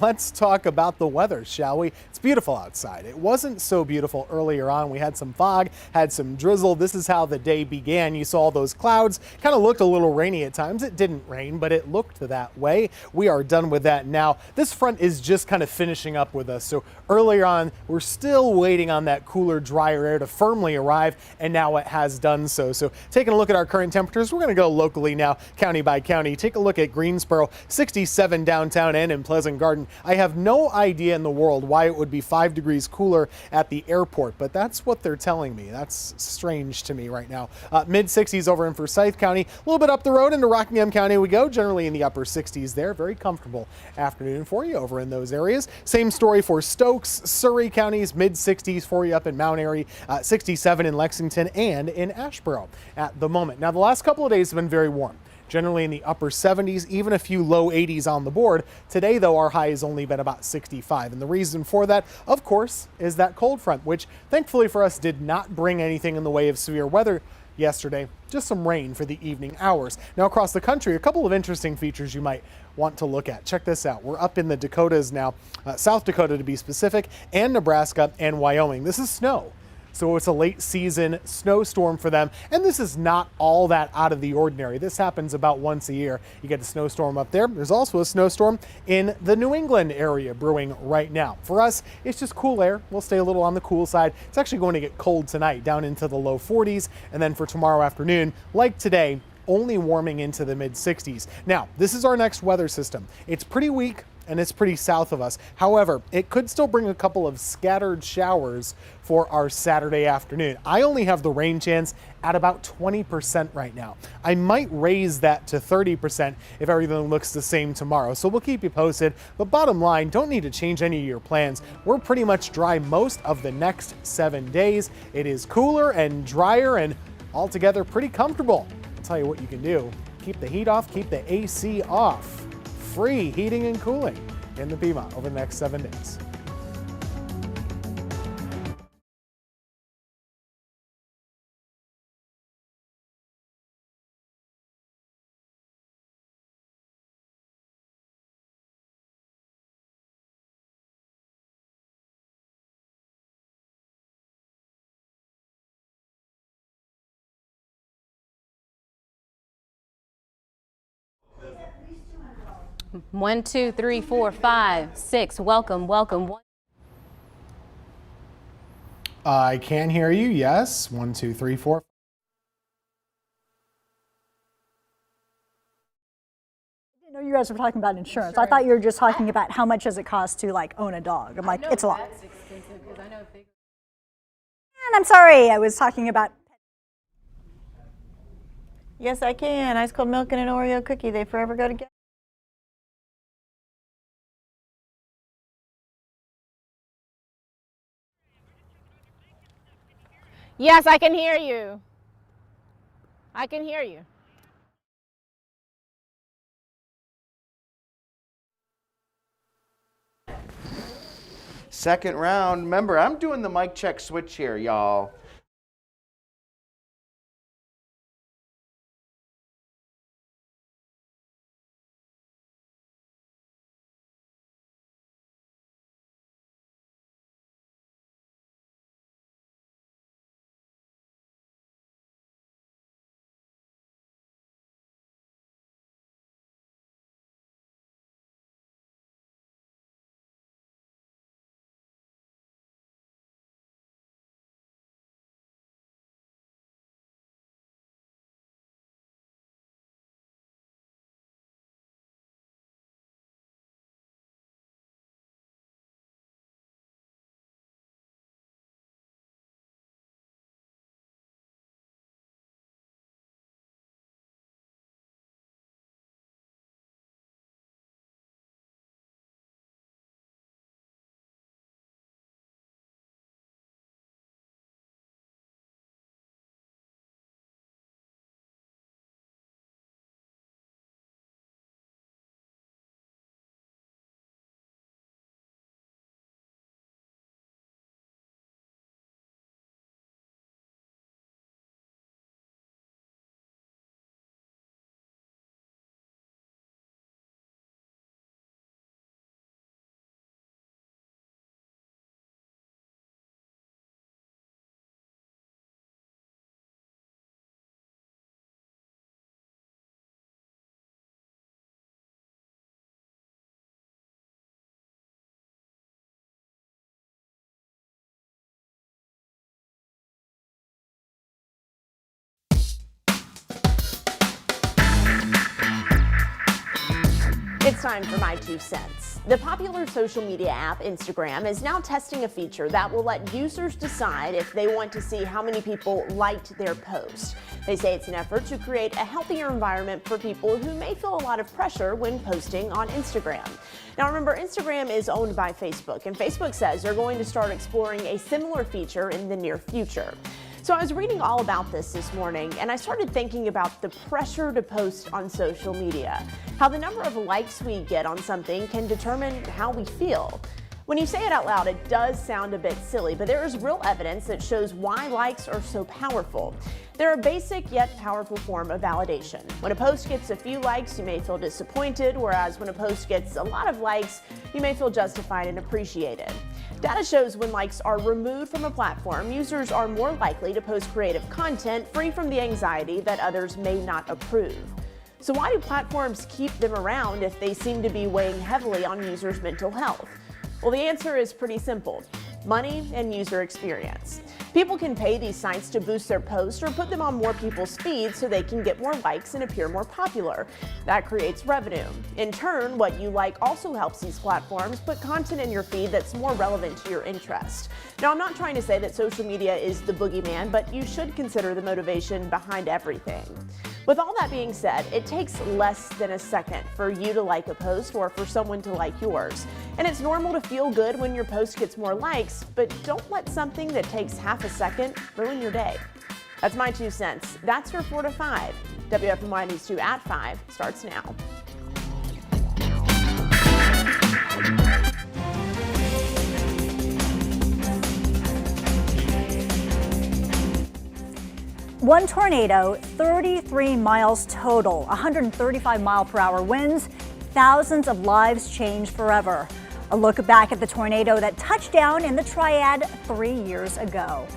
Let's talk about the weather, shall we? It's beautiful outside. It wasn't so beautiful earlier on. We had some fog, had some drizzle. This is how the day began. You saw those clouds. Kind of looked a little rainy at times. It didn't rain, but it looked that way. We are done with that now. This front is just kind of finishing up with us. So earlier on, we're still waiting on that cooler, drier air to firmly arrive, and now it has done so. So taking a look at our current temperatures, we're going to go locally now, county by county. Take a look at Greensboro, 67 downtown and in Pleasant Garden. I have no idea in the world why it would be 5 degrees cooler at the airport, but that's what they're telling me. That's strange to me right now. Mid-60s over in Forsyth County. A little bit up the road into Rockingham County we go, generally in the upper 60s there. Very comfortable afternoon for you over in those areas. Same story for Stokes, Surrey counties, mid-60s for you up in Mount Airy, 67 in Lexington and in Asheboro at the moment. Now, the last couple of days have been very warm. Generally in the upper 70s, even a few low 80s on the board. Today, though, our high has only been about 65. And the reason for that, of course, is that cold front, which thankfully for us did not bring anything in the way of severe weather yesterday, just some rain for the evening hours. Now across the country, a couple of interesting features you might want to look at. Check this out. We're up in the Dakotas now, South Dakota to be specific, and Nebraska and Wyoming. This is snow. So it's a late season snowstorm for them. And this is not all that out of the ordinary. This happens about once a year. You get a snowstorm up there. There's also a snowstorm in the New England area brewing right now. For us, it's just cool air. We'll stay a little on the cool side. It's actually going to get cold tonight, down into the low 40s. And then for tomorrow afternoon, like today, only warming into the mid 60s. Now, this is our next weather system. It's pretty weak and it's pretty south of us. However, it could still bring a couple of scattered showers for our Saturday afternoon. I only have the rain chance at about 20% right now. I might raise that to 30% if everything looks the same tomorrow. So we'll keep you posted. But bottom line, don't need to change any of your plans. We're pretty much dry most of the next 7 days. It is cooler and drier and altogether pretty comfortable. I'll tell you what you can do. Keep the heat off, keep the AC off. Free heating and cooling in the Piedmont over the next 7 days. One, two, three, 4, 5, 6. Welcome, welcome. I can hear you. Yes. 1, 2, 3, 4. I didn't know you guys were talking about insurance. I thought you were just talking about how much does it cost to like own a dog. I'm like, it's a lot. That's expensive because I know big. And I'm sorry, I was talking about. Yes, I can. Ice cold milk and an Oreo cookie. They forever go together. Yes, I can hear you. I can hear you. Second round. Remember, I'm doing the mic check switch here, y'all. It's time for my 2 cents. The popular social media app Instagram is now testing a feature that will let users decide if they want to see how many people liked their post. They say it's an effort to create a healthier environment for people who may feel a lot of pressure when posting on Instagram. Now remember, Instagram is owned by Facebook, and Facebook says they're going to start exploring a similar feature in the near future. So I was reading all about this morning, and I started thinking about the pressure to post on social media, how the number of likes we get on something can determine how we feel. When you say it out loud, it does sound a bit silly, but there is real evidence that shows why likes are so powerful. They're a basic yet powerful form of validation. When a post gets a few likes, you may feel disappointed, whereas when a post gets a lot of likes, you may feel justified and appreciated. Data shows when likes are removed from a platform, users are more likely to post creative content free from the anxiety that others may not approve. So why do platforms keep them around if they seem to be weighing heavily on users' mental health? Well, the answer is pretty simple: money and user experience. People can pay these sites to boost their posts or put them on more people's feeds so they can get more likes and appear more popular. That creates revenue. In turn, what you like also helps these platforms put content in your feed that's more relevant to your interest. Now, I'm not trying to say that social media is the boogeyman, but you should consider the motivation behind everything. With all that being said, it takes less than a second for you to like a post or for someone to like yours. And it's normal to feel good when your post gets more likes, but don't let something that takes half a second ruin your day. That's my 2 cents. That's your 4 to 5. WFMY News 2 at 5 starts now. One tornado, 33 miles total, 135-mile-per-hour winds, thousands of lives changed forever. A look back at the tornado that touched down in the Triad 3 years ago.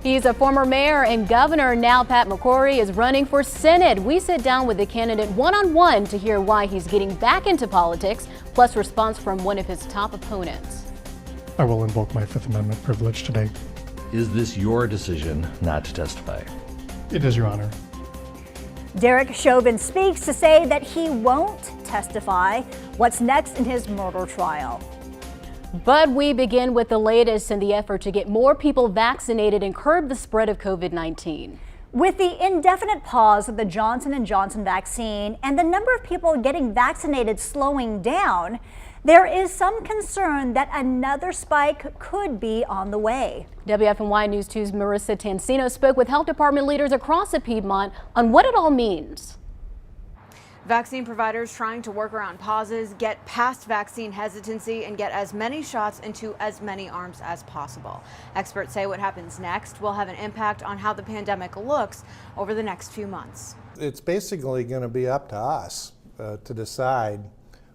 He's a former mayor and governor. Now Pat McCrory is running for Senate. We sit down with the candidate one-on-one to hear why he's getting back into politics, plus response from one of his top opponents. I will invoke my Fifth Amendment privilege today. Is this your decision not to testify? It is, Your Honor. Derek Chauvin speaks to say that he won't testify. What's next in his murder trial? But we begin with the latest in the effort to get more people vaccinated and curb the spread of COVID-19. With the indefinite pause of the Johnson & Johnson vaccine and the number of people getting vaccinated slowing down, there is some concern that another spike could be on the way. WFMY News 2's Marissa Tansino spoke with health department leaders across the Piedmont on what it all means. Vaccine providers trying to work around pauses, get past vaccine hesitancy, and get as many shots into as many arms as possible. Experts say what happens next will have an impact on how the pandemic looks over the next few months. It's basically going to be up to us to decide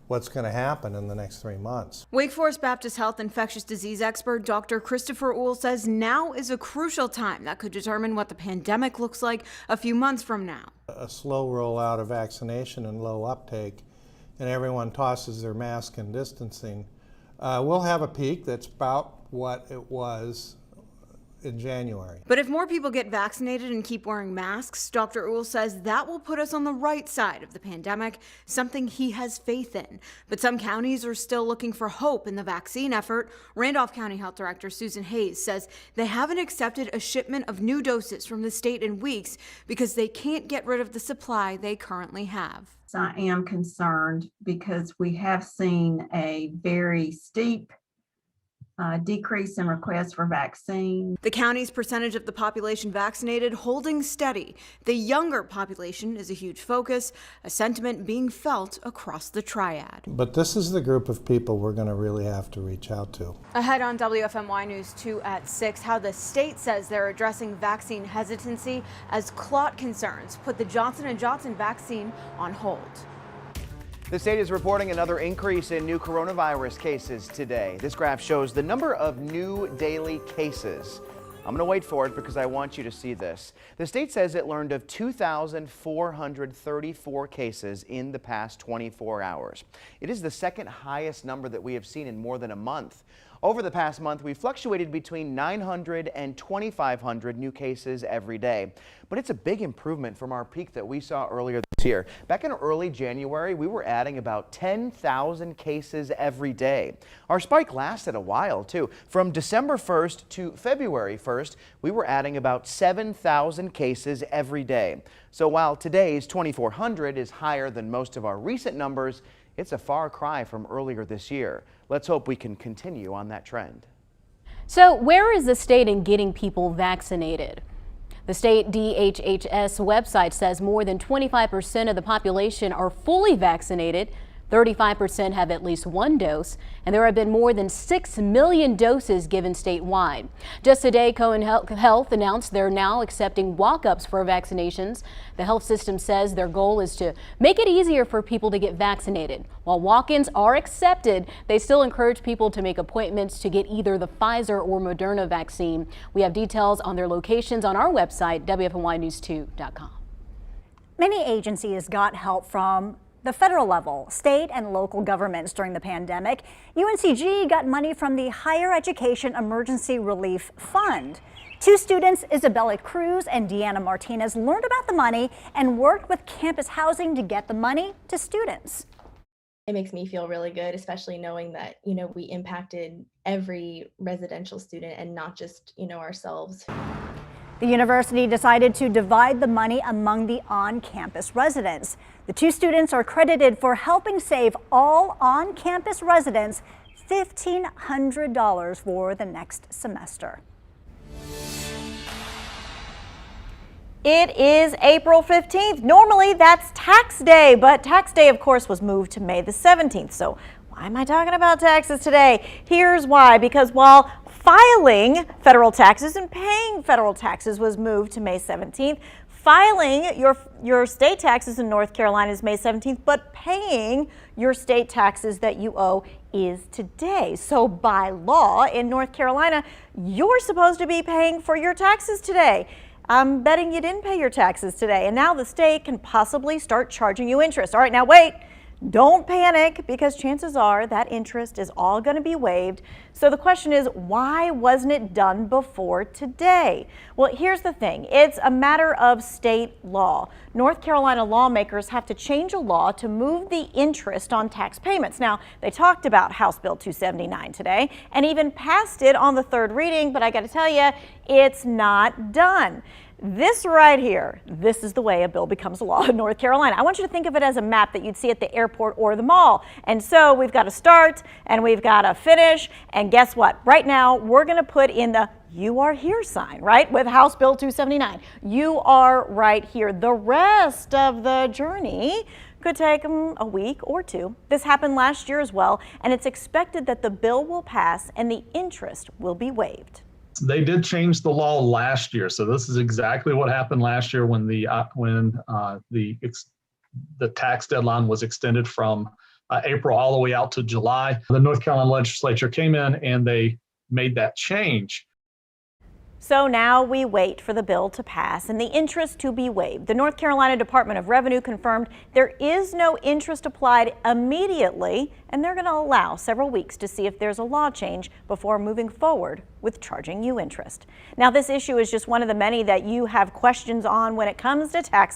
what's going to happen in the next 3 months. Wake Forest Baptist Health infectious disease expert Dr. Christopher Uhl says now is a crucial time that could determine what the pandemic looks like a few months from now. A slow rollout of vaccination and low uptake, and everyone tosses their mask and distancing. We'll have a peak that's about what it was in January. But if more people get vaccinated and keep wearing masks, Dr. Uhl says that will put us on the right side of the pandemic, something he has faith in. But some counties are still looking for hope in the vaccine effort. Randolph County Health Director Susan Hayes says they haven't accepted a shipment of new doses from the state in weeks because they can't get rid of the supply they currently have. I am concerned because we have seen a very steep decrease in requests for vaccine. The county's percentage of the population vaccinated holding steady. The younger population is a huge focus, a sentiment being felt across the Triad. But this is the group of people we're going to really have to reach out to. Ahead on WFMY News 2 at 6, how the state says they're addressing vaccine hesitancy as clot concerns put the Johnson & Johnson vaccine on hold. The state is reporting another increase in new coronavirus cases today. This graph shows the number of new daily cases. I'm going to wait for it because I want you to see this. The state says it learned of 2,434 cases in the past 24 hours. It is the second highest number that we have seen in more than a month. Over the past month, we fluctuated between 900 and 2,500 new cases every day. But it's a big improvement from our peak that we saw earlier this year. Back in early January, we were adding about 10,000 cases every day. Our spike lasted a while, too. From December 1st to February 1st, we were adding about 7,000 cases every day. So while today's 2,400 is higher than most of our recent numbers, it's a far cry from earlier this year. Let's hope we can continue on that trend. So where is the state in getting people vaccinated? The state DHHS website says more than 25% of the population are fully vaccinated. 35% have at least one dose, and there have been more than 6 million doses given statewide. Just today, Cohen Health announced they're now accepting walk-ups for vaccinations. The health system says their goal is to make it easier for people to get vaccinated. While walk-ins are accepted, they still encourage people to make appointments to get either the Pfizer or Moderna vaccine. We have details on their locations on our website, WFMYnews2.com. Many agencies got help from the federal level, state and local governments during the pandemic. UNCG got money from the Higher Education Emergency Relief Fund. Two students, Isabella Cruz and Deanna Martinez, learned about the money and worked with campus housing to get the money to students. It makes me feel really good, especially knowing that, we impacted every residential student and not just, ourselves. The university decided to divide the money among the on-campus residents. The two students are credited for helping save all on-campus residents $1,500 for the next semester. It is April 15th. Normally that's tax day, but tax day, of course, was moved to May the 17th. So why am I talking about taxes today? Here's why. Because while filing federal taxes and paying federal taxes was moved to May 17th, filing your state taxes in North Carolina is May 17th, but paying your state taxes that you owe is today. So by law in North Carolina, you're supposed to be paying for your taxes today. I'm betting you didn't pay your taxes today, and now the state can possibly start charging you interest. All right, now wait, don't panic, because chances are that interest is all going to be waived. So the question is, why wasn't it done before today? Well, here's the thing. It's a matter of state law. North Carolina lawmakers have to change a law to move the interest on tax payments. Now, they talked about House Bill 279 today and even passed it on the third reading, but I got to tell you, it's not done. This right here, this is the way a bill becomes law in North Carolina. I want you to think of it as a map that you'd see at the airport or the mall. And so we've got to start and we've got to finish. And guess what? Right now, we're going to put in the "You are here" sign, right? With House Bill 279. You are right here. The rest of the journey could take a week or two. This happened last year as well. And it's expected that the bill will pass and the interest will be waived. They did change the law last year, so this is exactly what happened last year when the tax deadline was extended from April all the way out to July. The North Carolina legislature came in and they made that change. So now we wait for the bill to pass and the interest to be waived. The North Carolina Department of Revenue confirmed there is no interest applied immediately, and they're going to allow several weeks to see if there's a law change before moving forward with charging you interest. Now, this issue is just one of the many that you have questions on when it comes to tax